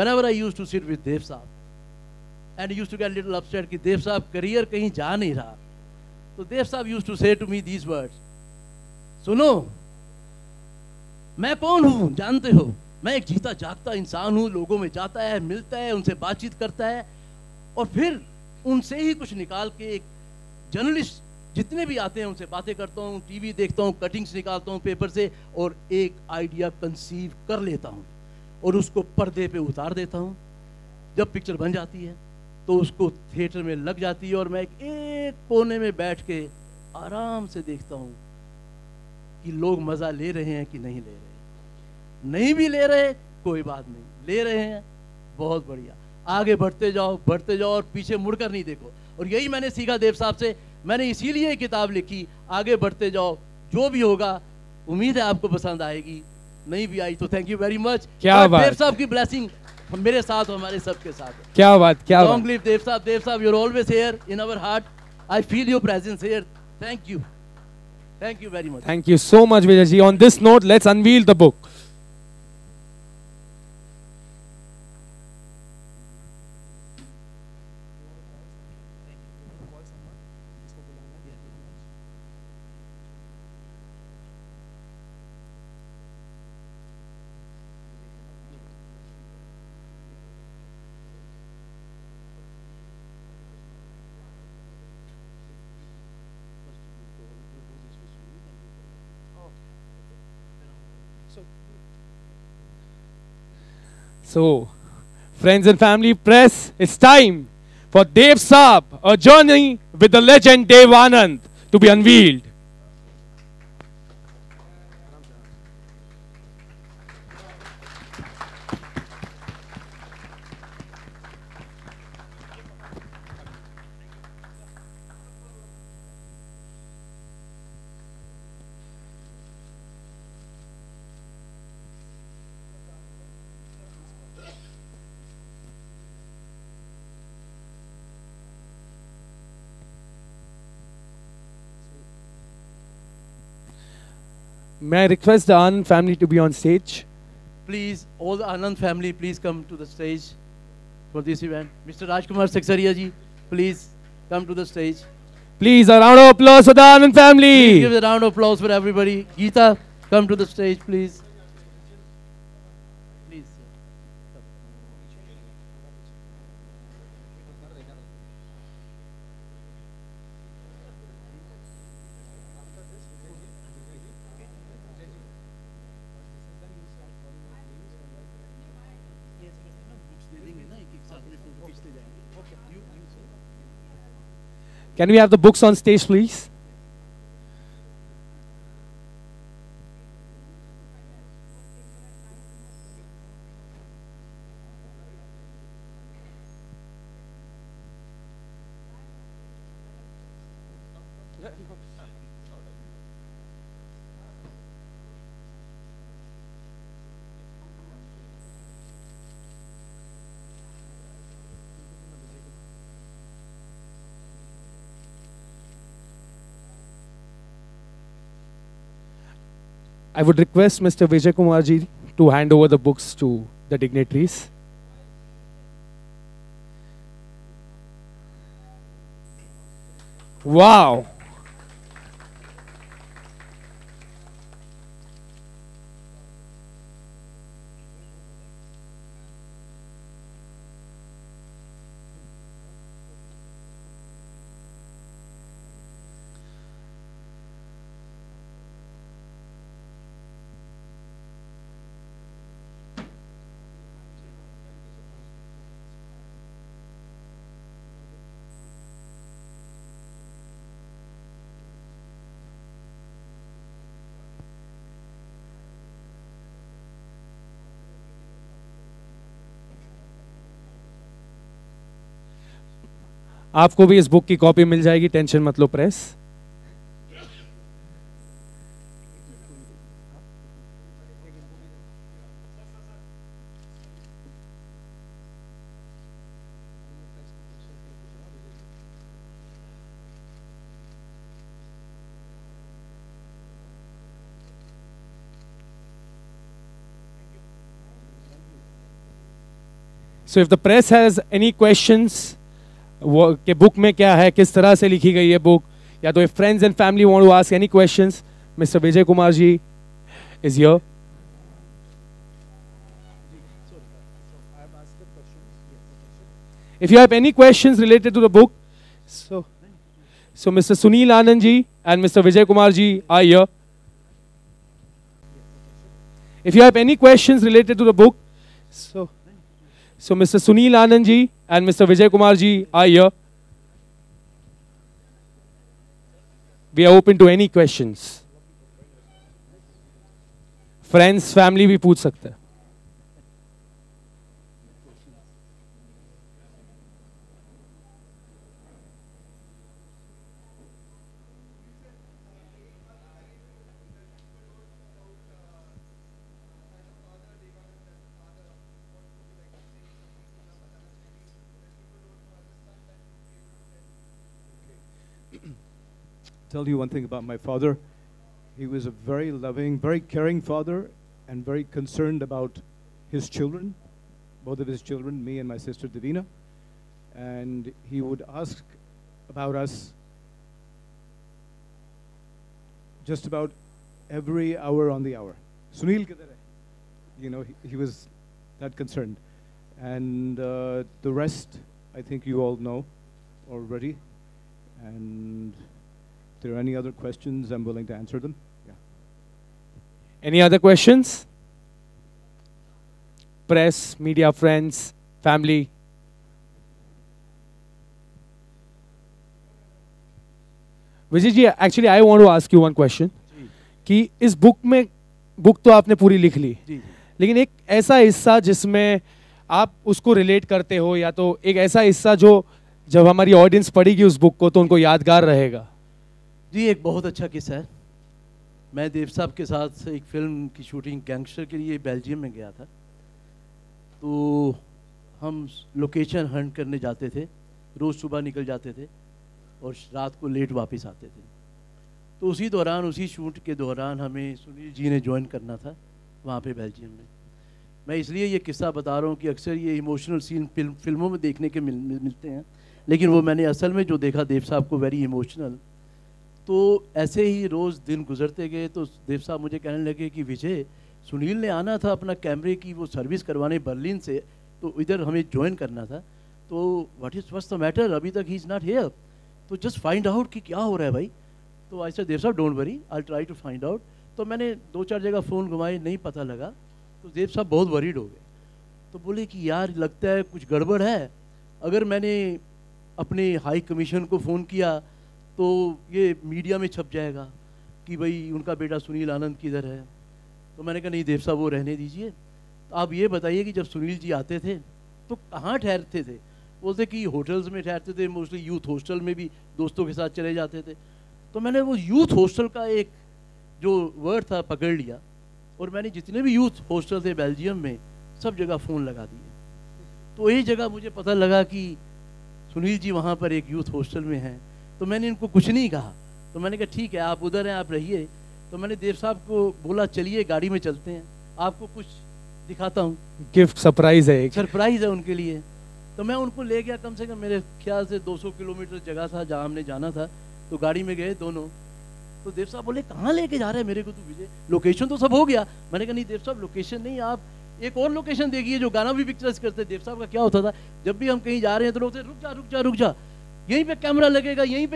whenever I used to sit with Dev साहब, and he used to get a little upset कि देव साहब career कहीं जा नहीं रहा, तो देव साहब used to say to me these words, सुनो, मैं कौन हूँ जानते हो? मैं एक जीता जागता इंसान हूँ, लोगों में जाता है, मिलता है, उनसे बातचीत करता है, और फिर उनसे ही कुछ निकाल के एक जर्नलिस्ट जितने भी आते हैं उनसे बातें करता हूँ, टीवी देखता हूँ, कटिंग्स निकालता हूँ पेपर से, और एक आइडिया कंसीव कर लेता हूँ और उसको पर्दे पे उतार देता हूँ। जब पिक्चर बन जाती है तो उसको थिएटर में लग जाती है और मैं एक कोने में बैठ के आराम से देखता हूँ कि लोग मज़ा ले रहे हैं कि नहीं ले रहे। नहीं भी ले रहे कोई बात नहीं, ले रहे हैं बहुत बढ़िया, आगे बढ़ते जाओ और पीछे मुड़कर नहीं देखो। और यही मैंने सीखा देव साहब से, मैंने इसीलिए ये किताब लिखी, आगे बढ़ते जाओ, जो भी होगा उम्मीद है आपको पसंद आएगी, नहीं भी आई तो थैंक यू वेरी मच। क्या बात, देव साहब की ब्लेसिंग मेरे साथ और हमारे सबके साथ है। क्या बात, क्या लॉन्ग लिव देव साहब, you're always here in our heart. I feel your presence here. Thank you very much. Thank you so much, Vijay ji. On this note, let's unveil the book. So, friends and family, press, it's time for Dev Saab, a journey with the legend Dev Anand, to be unveiled. May I request the Anand family to be on stage? Please, all the Anand family, please come to the stage for this event. Mr. Rajkumar Saksaria ji, please come to the stage. Please, a round of applause for the Anand family. Please give a round of applause for everybody. Geeta, come to the stage, please. Please. Can we have the books on stage, please? I would request Mr. Vijay Kumar ji to hand over the books to the dignitaries. Wow. आपको भी इस book की copy मिल जाएगी, tension मत लो press. So if the press has any questions, वो कि book में क्या है, किस तरह से लिखी गई है book, या तो if friends and family want to ask any questions, Mr. Vijay Kumar ji is here. If you have any questions related to the book, so Mr. Sunil Anand ji and Mr. Vijay Kumar ji are here. If you have any questions related to the book, so Mr. Sunil Anand ji and Mr. Vijay Kumar ji are here. We are open to any questions. Friends, family भी पूछ सकते हैं. Tell you one thing about my father. He was a very loving, very caring father and very concerned about his children, both of his children, me and my sister Davina. And he would ask about us just about every hour on the hour. Sunil kidhar hai? You know, he was that concerned. And the rest, I think you all know already. And if there are any other questions, I'm willing to answer them. Yeah. Any other questions? Press, media friends, family. Vijay ji, actually I want to ask you one question. कि इस book में, book तो आपने पूरी लिख ली, लेकिन एक ऐसा हिस्सा जिसमें आप उसको रिलेट करते हो, या तो एक ऐसा हिस्सा जो जब हमारी ऑडियंस पढ़ेगी उस बुक को तो उनको यादगार रहेगा. जी, एक बहुत अच्छा किस्सा है. मैं देव साहब के साथ एक फिल्म की शूटिंग गैंगस्टर के लिए बेल्जियम में गया था. तो हम लोकेशन हंट करने जाते थे, रोज़ सुबह निकल जाते थे और रात को लेट वापस आते थे. तो उसी दौरान, उसी शूट के दौरान हमें सुनील जी ने ज्वाइन करना था वहाँ पे बेल्जियम में. मैं इसलिए ये किस्सा बता रहा हूँ कि अक्सर ये इमोशनल सीन फिल्मों में देखने के मिलते हैं, लेकिन वो मैंने असल में जो देखा देव साहब को वेरी इमोशनल. तो ऐसे ही रोज़ दिन गुजरते गए तो देव साहब मुझे कहने लगे कि विजय, सुनील ने आना था अपना कैमरे की वो सर्विस करवाने बर्लिन से, तो इधर हमें ज्वाइन करना था. तो व्हाट्स द मैटर, अभी तक ही इज़ नॉट हियर, तो जस्ट फाइंड आउट कि क्या हो रहा है भाई. तो ऐसे देव साहब don't worry, I try to find out. तो मैंने 2-4 जगह फ़ोन घुमाए, नहीं पता लगा. तो देव साहब बहुत वरीड हो गए. तो बोले कि यार लगता है कुछ गड़बड़ है. अगर मैंने अपने हाई कमीशन को फ़ोन किया तो ये मीडिया में छप जाएगा कि भाई उनका बेटा सुनील आनंद किधर है. तो मैंने कहा नहीं देव साहब, वो रहने दीजिए. तो आप ये बताइए कि जब सुनील जी आते थे तो कहाँ ठहरते थे. बोलते कि होटल्स में ठहरते थे, मोस्टली यूथ हॉस्टल में भी दोस्तों के साथ चले जाते थे. तो मैंने वो यूथ हॉस्टल का एक जो वर्ड था पकड़ लिया और मैंने जितने भी यूथ हॉस्टल थे बेल्जियम में सब जगह फ़ोन लगा दिए. तो एक जगह मुझे पता लगा कि सुनील जी वहाँ पर एक यूथ हॉस्टल में हैं. तो मैंने इनको कुछ नहीं कहा. तो मैंने कहा ठीक है, आप उधर हैं, आप रहिए. तो मैंने देव साहब को बोला चलिए गाड़ी में चलते हैं, आपको कुछ दिखाता हूँ. गिफ्ट सरप्राइज है, एक सरप्राइज़ है उनके लिए. तो मैं उनको ले गया, कम से कम मेरे ख्याल से 200 किलोमीटर जगह था जहाँ हमने जाना था. तो गाड़ी में गए दोनों. तो देव साहब बोले कहाँ लेके जा रहे हैं मेरे को तू विजय, लोकेशन तो सब हो गया. मैंने कहा नहीं देव साहब, लोकेशन नहीं, आप एक और लोकेशन देखिए जो गाना भी पिक्चर्स करते. देव साहब का क्या होता था, जब भी हम कहीं जा रहे हैं तो लोग रुक जा रुक जा रुक जा, यहीं पे कैमरा लगेगा, यहीं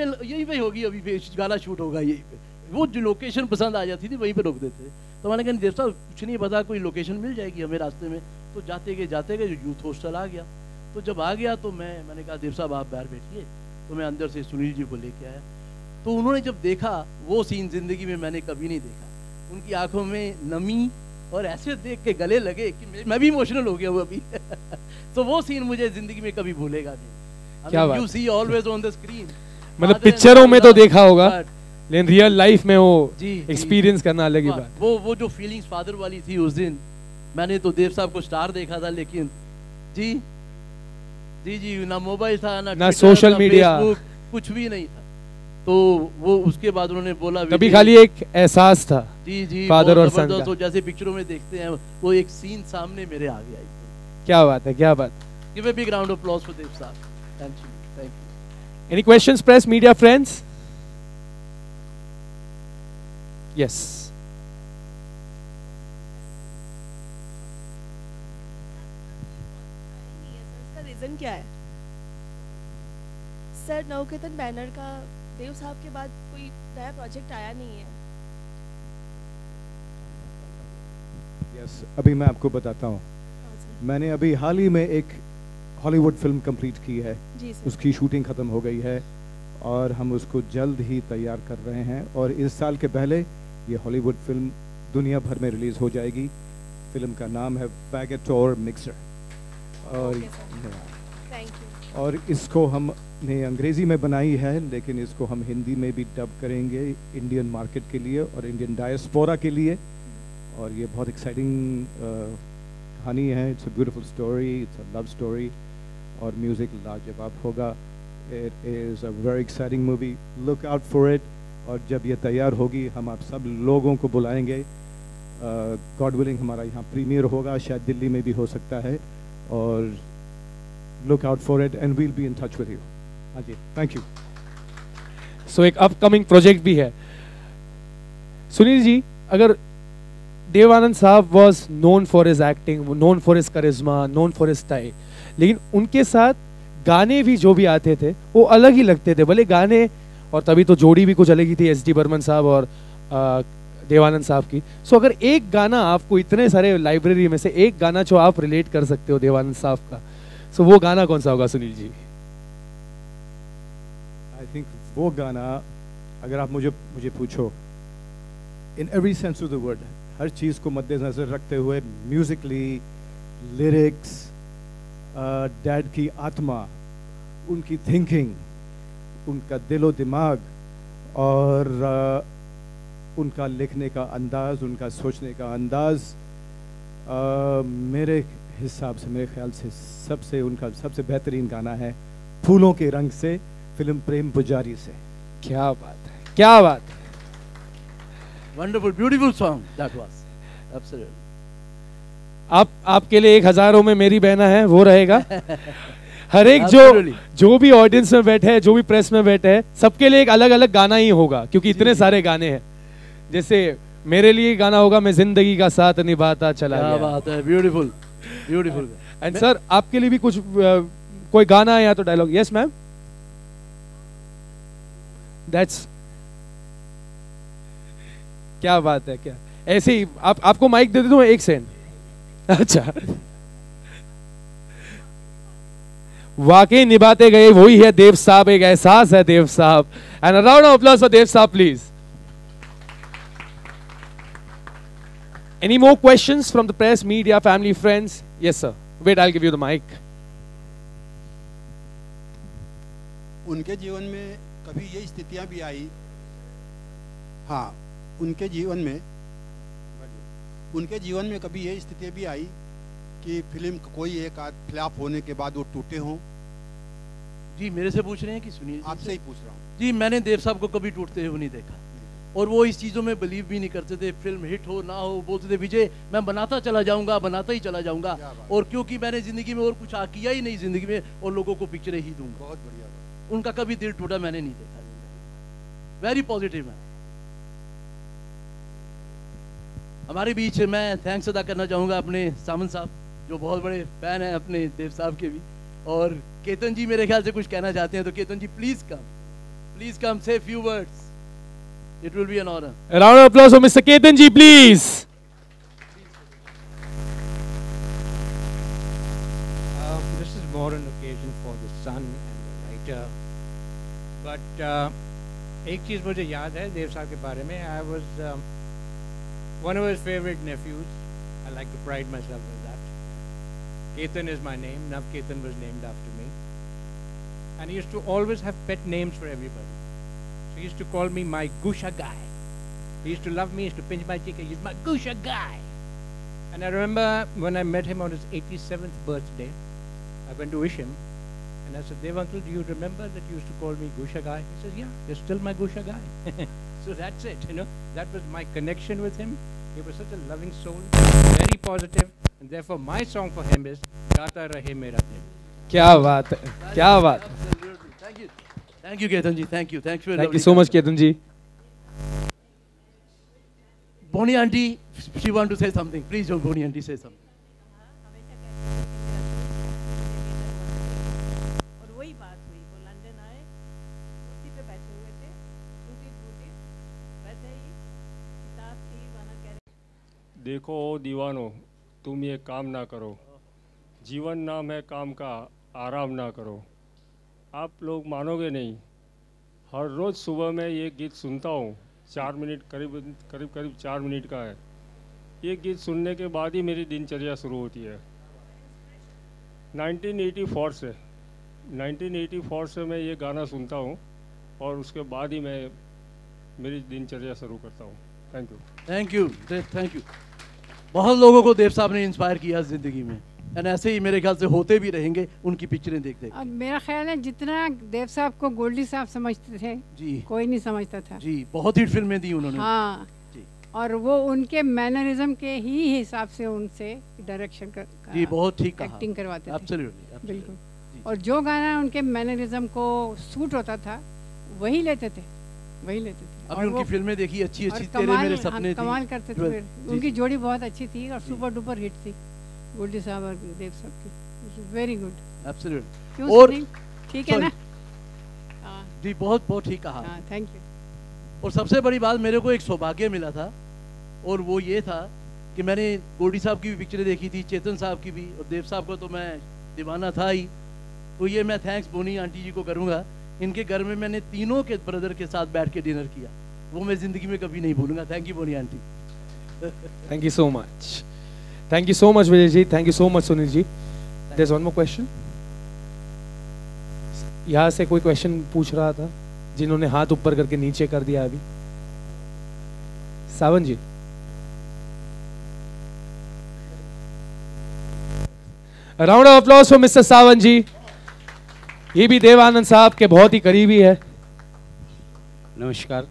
पे होगी, अभी पे गाना शूट होगा यहीं पे. वो जो लोकेशन पसंद आ जाती थी वहीं पे रोक देते. तो मैंने कहा देव साहब कुछ नहीं पता, कोई लोकेशन मिल जाएगी हमें रास्ते में. तो जाते गए जो यूथ हॉस्टल आ गया. तो जब आ गया तो मैंने कहा देव साहब आप बाहर बैठिए. तो मैं अंदर से सुनील जी को लेके आया. तो उन्होंने जब देखा वो सीन ज़िंदगी में मैंने कभी नहीं देखा. उनकी आंखों में नमी और ऐसे देख के गले लगे कि मैं भी इमोशनल हो गया हूँ अभी. तो वो सीन मुझे ज़िंदगी में कभी भूलेगा नहीं. क्या बात. You see always on the screen. मतलब पिक्चरों में तो देखा होगा, लेकिन रियल लाइफ में वो एक्सपीरियंस करना अलग ही बात. वो जो फीलिंग्स फादर वाली थी उस दिन. मैंने तो देव साहब को स्टार देखा था, लेकिन जी जी जी ना मोबाइल था, ना सोशल मीडिया, कुछ भी नहीं था. तो वो उसके बाद उन्होंने बोला तभी खाली एक एहसास था. जी जी, फादर और सन का. जैसे पिक्चरों में देखते हैं वो एक सीन सामने मेरे आ गया. क्या बात है, क्या बात. Give a big round of applause for Dev Saab. Thank you. Thank you. Any questions, press, media, friends? Yes. इसका रीजन क्या है सर? नवकेतन बैनर का देव साहब के बाद कोई नया प्रोजेक्ट आया नहीं है। यस, अभी मैं आपको बताता हूँ। मैंने अभी हाल ही में एक हॉलीवुड फिल्म कंप्लीट की है, उसकी शूटिंग ख़त्म हो गई है और हम उसको जल्द ही तैयार कर रहे हैं और इस साल के पहले ये हॉलीवुड फिल्म दुनिया भर में रिलीज़ हो जाएगी। फिल्म का नाम है वैगेटोर मिक्सर और इसको हमने अंग्रेज़ी में बनाई है, लेकिन इसको हम हिंदी में भी डब करेंगे इंडियन मार्केट के लिए और इंडियन डायस्पोरा के लिए। और ये बहुत एक्साइटिंग कहानी है। It's a beautiful story, it's a love story और म्यूज़िक लाजवाब होगा। It is a very exciting movie, look out for it. और जब ये तैयार होगी हम आप सब लोगों को बुलाएंगे। गॉड विलिंग हमारा यहाँ प्रीमियर होगा, शायद दिल्ली में भी हो सकता है। और look out for it and will be in touch with you. हाँ जी, थैंक यू। सो एक अपकमिंग प्रोजेक्ट भी है। सुनील जी, अगर देव आनंद साहब was known for his acting, known for his करिश्मा, नोन फॉर हिज स्टाइल, लेकिन उनके साथ गाने भी जो भी आते थे वो अलग ही लगते थे। भले गाने, और तभी तो जोड़ी भी कुछ अलग ही थी, एस डी बर्मन साहब और देवानंद साहब की। सो अगर एक गाना आपको, इतने सारे लाइब्रेरी में से एक गाना जो आप रिलेट कर सकते हो देवानंद साहब का, सो वो गाना कौन सा होगा सुनील जी? आई थिंक वो गाना, अगर आप मुझे पूछो, in every sense of the word, हर चीज़ को मद्देनज़र रखते हुए, म्यूज़िकली, लिरिक्स, डैड की आत्मा, उनकी थिंकिंग, उनका दिलो दिमाग और उनका लिखने का अंदाज़, उनका सोचने का अंदाज़, मेरे हिसाब से, मेरे ख्याल से उनका सबसे बेहतरीन गाना है फूलों के रंग से, फिल्म प्रेम पुजारी से। क्या बात है, क्या बात है। Wonderful, beautiful song that was. Absolutely. आपके लिए 1000 में मेरी बहना है वो रहेगा। हर एक जो भी ऑडियंस में बैठे हैं, जो भी प्रेस में बैठे हैं, सबके लिए एक अलग अलग गाना ही होगा, क्योंकि इतने सारे गाने हैं। जैसे मेरे लिए गाना होगा, मैं जिंदगी का साथ निभाता चला गया। क्या बात है, ब्यूटीफुल ब्यूटीफुल। एंड सर, आपके लिए भी कुछ कोई गाना या तो डायलॉग? यस मैम, दैट्स, क्या बात है। क्या ऐसे ही आपको माइक दे दूं एक सेकंड? अच्छा, वाकई निभाते गए, वही है देव साहब, एक एहसास है Dev sahab. And a round of applause for Dev sahab please. Any more questions from the press, media, family, friends? Yes sir. Wait, I'll give you the mic. उनके जीवन में कभी ये स्थितियां भी आई, हाँ, उनके जीवन में कभी ये स्थितियां भी आई कि फिल्म कोई एक आध फ्लॉप होने के बाद वो टूटे हों? जी, मेरे से पूछ रहे हैं कि सुनील? आपसे ही पूछ रहा हूँ जी। मैंने देव साहब को कभी टूटते हुए नहीं देखा और वो इस चीज़ों में बिलीव भी नहीं करते थे। फिल्म हिट हो ना हो, बोलते थे विजय मैं बनाता चला जाऊंगा, बनाता ही चला जाऊंगा, और क्योंकि मैंने ज़िंदगी में और कुछ किया ही नहीं ज़िंदगी में, और लोगों को पिक्चरें ही दूंगा। बहुत बढ़िया। उनका कभी दिल टूटा मैंने नहीं देखा। वेरी पॉजिटिव है। हमारे बीच मैं थैंक्स अदा करना चाहूँगा अपने सामंत साहब, जो बहुत बड़े फैन हैं अपने देव साहब के भी, और केतन जी मेरे ख्याल से कुछ कहना चाहते हैं, तो केतन जी प्लीज कम से few words. It will be an honor. A round of applause for Mr. Ketan ji, please. This is more an occasion for the son and the writer. But एक चीज़ मुझे याद है देव साहब के बारे में. I was one of his favorite nephews. I like to pride myself on that. Ketan is my name. Nav Ketan was named after me. And he used to always have pet names for everybody. He used to call me my Gusha guy. He used to love me, he used to pinch my cheek, he's my Gusha guy. And I remember when I met him on his 87th birthday, I went to wish him, and I said, Dev uncle, do you remember that you used to call me Gusha guy? He says, yeah, you're still my Gusha guy. So that's it, you know. That was my connection with him. He was such a loving soul, very positive, and therefore my song for him is Gaata Rahe Mera Dil. क्या बात है, क्या बात है। Thank you, Ketan ji. Thank you. Thanks for your Thank you lovely so much, comments. Ketan ji. Boni auntie, she want to say something. Please, don't Boni auntie say something. और वही बात हुई, वो लंदन आए, कुर्सी पे बैठे हुए थे, टूटी फूटी, वैसे ही किताब थी, वहाँ कह रहे देखो ओ दीवानो, तुम ये काम ना करो, जीवन नाम है काम का, आराम ना करो। आप लोग मानोगे नहीं, हर रोज़ सुबह मैं ये गीत सुनता हूँ, 4 मिनट करीब 4 मिनट का है। ये गीत सुनने के बाद ही मेरी दिनचर्या शुरू होती है। 1984 से मैं ये गाना सुनता हूँ और उसके बाद ही मैं मेरी दिनचर्या शुरू करता हूँ। Thank you. Thank you, thank you. बहुत लोगों को देव साहब ने इंस्पायर किया ज़िंदगी में, और ऐसे ही मेरे ख्याल से होते भी रहेंगे उनकी पिक्चरें देख देख। अब मेरा ख्याल है जितना देव साहब को गोल्डी साहब समझते थे जी, कोई नहीं समझता था जी, बहुत हिट फिल्में दी उन्होंने। हाँ जी। और वो उनके मैनरिज्म के ही हिसाब से उनसे डायरेक्शन कर जी, बहुत ठीक कहा, एक्टिंग करवाते थे। एब्सोल्युटली, बिल्कुल। और जो गाना उनके मैनरिज्म को सूट होता था वही लेते थे, वही लेते थे। अभी उनकी फिल्में देखी अच्छी और अच्छी, तेरे मेरे सपने थी, कमाल करते थे फिर। जी, उनकी जी। जोड़ी बहुत अच्छी थी और सुपर डुपर हिट थी गोल्डी साहब और देव साहब की। Very good. एब्सोल्युटली। क्यों और सुनील? ठीक है ना? हाँ जी, बहुत बहुत ठीक कहा। हाँ, थैंक यू। और सबसे बड़ी बात, मेरे को एक सौभाग्य मिला था, और वो ये था कि मैंने गोल्डी साहब की भी पिक्चरें देखी थी, चेतन साहब की भी, और देव साहब को तो मैं दीवाना था ही। तो ये मैं थैंक्स बोनी आंटी जी को करूँगा। इनके घर में मैंने तीनों के ब्रदर के साथ बैठ के डिनर किया, वो मैं ज़िंदगी में कभी नहीं भूलूंगा। Thank you Boney aunty. Thank you so much. Thank you so much, Vijay ji. Thank you so much, Sunil ji. There's one more question. यहाँ से कोई क्वेश्चन पूछ रहा था, जिन्होंने हाथ ऊपर करके नीचे कर दिया अभी। Sawan ji. Round of applause for mister Sawan ji. ये भी देवानंद साहब के बहुत ही करीबी है। नमस्कार।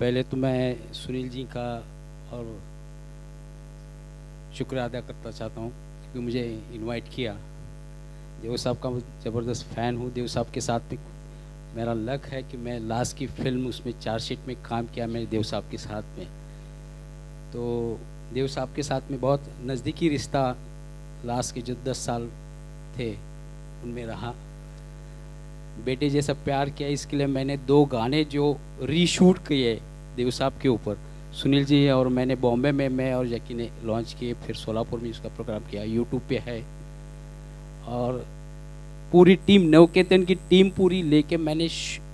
पहले तो मैं सुनील जी का और शुक्रिया अदा करना चाहता हूँ क्योंकि मुझे इनवाइट किया। देव साहब का ज़बरदस्त फ़ैन हूँ। देव साहब के साथ में मेरा लक है कि मैं लास्ट की फिल्म उसमें चार्जशीट में काम किया मैं देव साहब के साथ में। तो देव साहब के साथ में बहुत नज़दीकी रिश्ता लास्ट के जो 10 साल थे उनमें रहा। बेटे जैसा प्यार किया, इसके लिए मैंने 2 गाने जो रीशूट किए देव साहब के ऊपर, सुनील जी और मैंने बॉम्बे में मैं और जैकी ने लॉन्च किए, फिर सोलापुर में उसका प्रोग्राम किया, यूट्यूब पे है। और पूरी टीम, नवकेतन की टीम पूरी लेके मैंने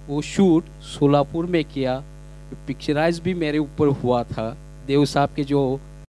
वो शूट सोलापुर में किया। पिक्चराइज भी मेरे ऊपर हुआ था। देव साहब के जो